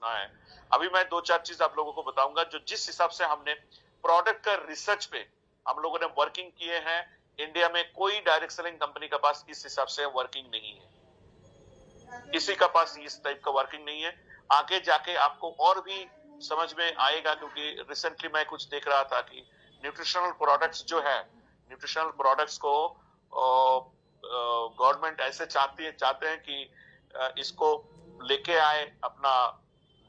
सुना है। अभी मैं दो चार चीज आप लोगों को बताऊंगा जो जिस हिसाब से हमने प्रोडक्ट का रिसर्च पे हम लोगों ने वर्किंग किए हैं। इंडिया में कोई डायरेक्ट सेलिंग कंपनी का पास इस हिसाब से वर्किंग नहीं है, किसी का पास इस टाइप का वर्किंग नहीं है। आगे जाके आपको और भी समझ में आएगा, क्योंकि रिसेंटली मैं कुछ देख रहा था कि न्यूट्रिशनल प्रोडक्ट्स जो है, न्यूट्रिशनल प्रोडक्ट्स को गवर्नमेंट ऐसे चाहते हैं कि इसको लेके आए अपना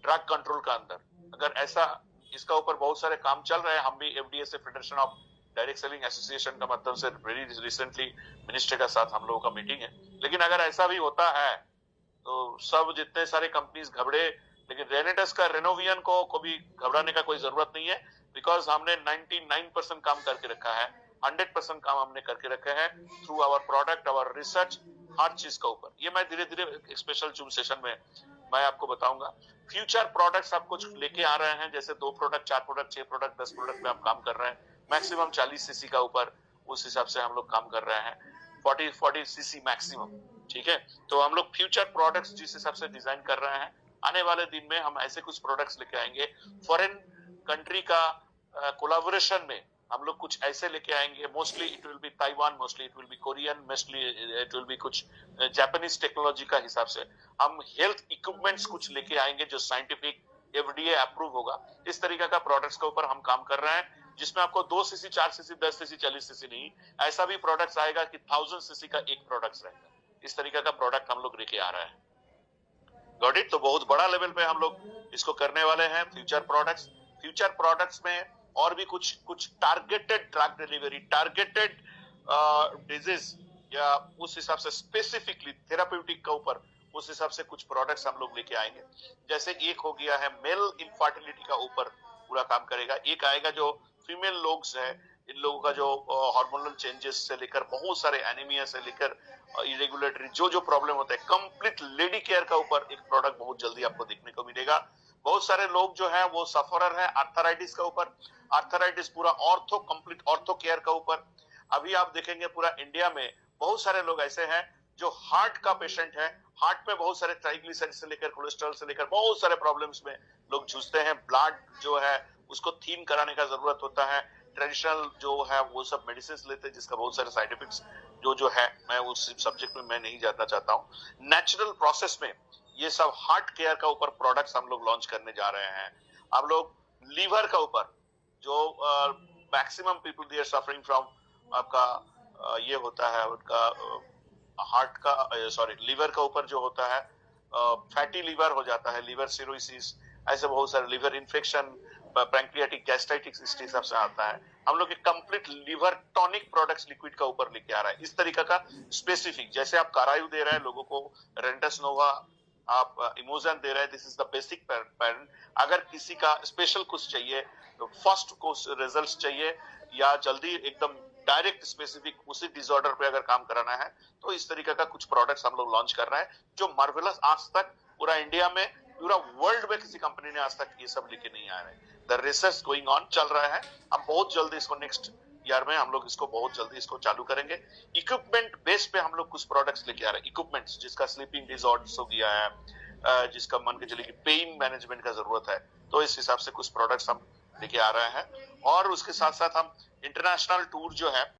ड्रग कंट्रोल का अंदर। अगर ऐसा इसका ऊपर बहुत सारे काम चल रहे हैं। हम भी एफडीए से, federation of direct selling association का माध्यम से वेरी रिसेंटली मिनिस्टर का साथ हम लोगों का मीटिंग है। लेकिन अगर ऐसा भी होता है तो सब जितने सारे कंपनीज घबरे, लेकिन रेनेडस का रेनोवियन को भी घबराने का कोई जरूरत नहीं है, बिकॉज हमने 99% काम करके रखा है, 100% काम हमने करके रखे हैं through our product, our research, हर चीज का ऊपर। ये मैं धीरे धीरे एक स्पेशल जूम सेशन में मैं आपको बताऊंगा। फ्यूचर प्रोडक्ट्स आप कुछ लेके आ रहे हैं, जैसे 2 प्रोडक्ट, 4 प्रोडक्ट, 6 प्रोडक्ट, 10 प्रोडक्ट पे आप काम कर रहे हैं, मैक्सिमम 40 सीसी का ऊपर, उस हिसाब से हम लोग काम कर रहे हैं, 40 सीसी मैक्सिमम। ठीक है, तो हम लोग फ्यूचर प्रोडक्ट्स जिस हिसाब से डिजाइन कर रहे हैं, आने वाले दिन में हम ऐसे कुछ प्रोडक्ट्स लेके आएंगे। फॉरेन कंट्री का कोलैबोरेशन में हम लोग कुछ ऐसे लेके आएंगे। Mostly it will be Taiwan, mostly it will be Korean, mostly it will be कुछ जापानीज टेक्नोलॉजी का हिसाब से हम हेल्थ इक्विपमेंट्स कुछ लेके आएंगे जो साइंटिफिक एफडीए अप्रूव होगा। इस तरीके का प्रोडक्ट्स के ऊपर हम काम कर रहे हैं, जिसमें आपको 2 सीसी, 4 सीसी, 10 सीसी, 40 सीसी नहीं, ऐसा भी प्रोडक्ट्स आएगा कि 1000 सीसी का एक प्रोडक्ट्स रहेगा। इस तरीके का प्रोडक्ट हम लोग लेके आ रहे हैं। Got it? तो बहुत बड़ा लेवल पे हम लोग इसको करने वाले हैं फ्यूचर प्रोडक्ट्स। फ्यूचर प्रोडक्ट्स में और भी कुछ targeted drug delivery, targeted disease, या उस हिसाब से स्पेसिफिकली थेराप्यूटिक का ऊपर, उस हिसाब से कुछ प्रोडक्ट्स हम लोग लेके आएंगे। जैसे एक हो गया है मेल इनफर्टिलिटी का ऊपर पूरा काम करेगा, एक आएगा जो फीमेल लोग है, इन लोगों का जो हार्मोनल चेंजेस से लेकर बहुत सारे एनीमिया से लेकर इरेगुलेटरी जो प्रॉब्लम होता है, कंप्लीट लेडी केयर का ऊपर एक प्रोडक्ट बहुत जल्दी आपको देखने को मिलेगा। बहुत सारे लोग जो है वो सफरर है आर्थराइटिस का ऊपर, आर्थराइटिस पूरा ऑर्थो, कंप्लीट ऑर्थो केयर का ऊपर। अभी आप देखेंगे पूरा इंडिया में बहुत सारे लोग ऐसे हैं जो हार्ट का पेशेंट है, हार्ट में बहुत सारे ट्राइग्लिसराइड से लेकर कोलेस्ट्रॉल से लेकर बहुत सारे प्रॉब्लम्स में लोग जूझते हैं। ब्लड जो है उसको थीन कराने का जरूरत होता है। ट्रेडिशनल जो है वो सब मेडिसिन लेते हैं जिसका बहुत सारे साइड इफेक्ट्स जो है, मैं उस सब्जेक्ट में मैं नहीं जाना चाहता हूँ। नेचुरल प्रोसेस में ये सब हार्ट केयर का ऊपर प्रोडक्ट्स हम लोग लॉन्च करने जा रहे हैं। हम लोग लीवर का ऊपर जो maximum people they are suffering from, आपका ये होता है उनका हार्ट का, सॉरी, लीवर का ऊपर जो होता है फैटी लीवर हो जाता है, लीवर सिरोसिस, ऐसे बहुत सारे लिवर इन्फेक्शन, पैंक्रियाटिक गैस्ट्राइटिस, इस हिसाब से आता है। हम लोग एक complete liver tonic products liquid का ऊपर लेके आ रहा है। इस तरीका का स्पेसिफिक, जैसे आप कारायु दे रहे हैं लोगों को, रेंटस नोवा, आप इमोजन दे रहे हैं, this is the basic pattern. अगर किसी का स्पेशल कुछ चाहिए, फर्स्ट कुछ रिजल्ट्स चाहिए, या जल्दी एकदम डायरेक्ट स्पेसिफिक उसी डिसऑर्डर पे अगर काम कराना है, तो इस तरीके का कुछ प्रोडक्ट्स हम लोग लॉन्च कर रहे हैं जो मार्वेलस, आज तक पूरा इंडिया में, पूरा वर्ल्ड में किसी कंपनी ने आज तक ये सब लेके नहीं आया है। द रिसर्च गोइंग ऑन चल रहा है। हम बहुत जल्दी इसको नेक्स्ट ईयर में हम लोग इसको बहुत जल्दी इसको चालू करेंगे। इक्विपमेंट बेस पे हम लोग कुछ प्रोडक्ट्स लेके आ रहे हैं। इक्विपमेंट्स जिसका स्लीपिंग डिसऑर्डर्स हो गया है, जिसका मान के चलिए कि पेन मैनेजमेंट का जरूरत है, तो इस हिसाब से कुछ प्रोडक्ट्स हम लेके आ रहे हैं। और उसके साथ साथ हम इंटरनेशनल टूर जो है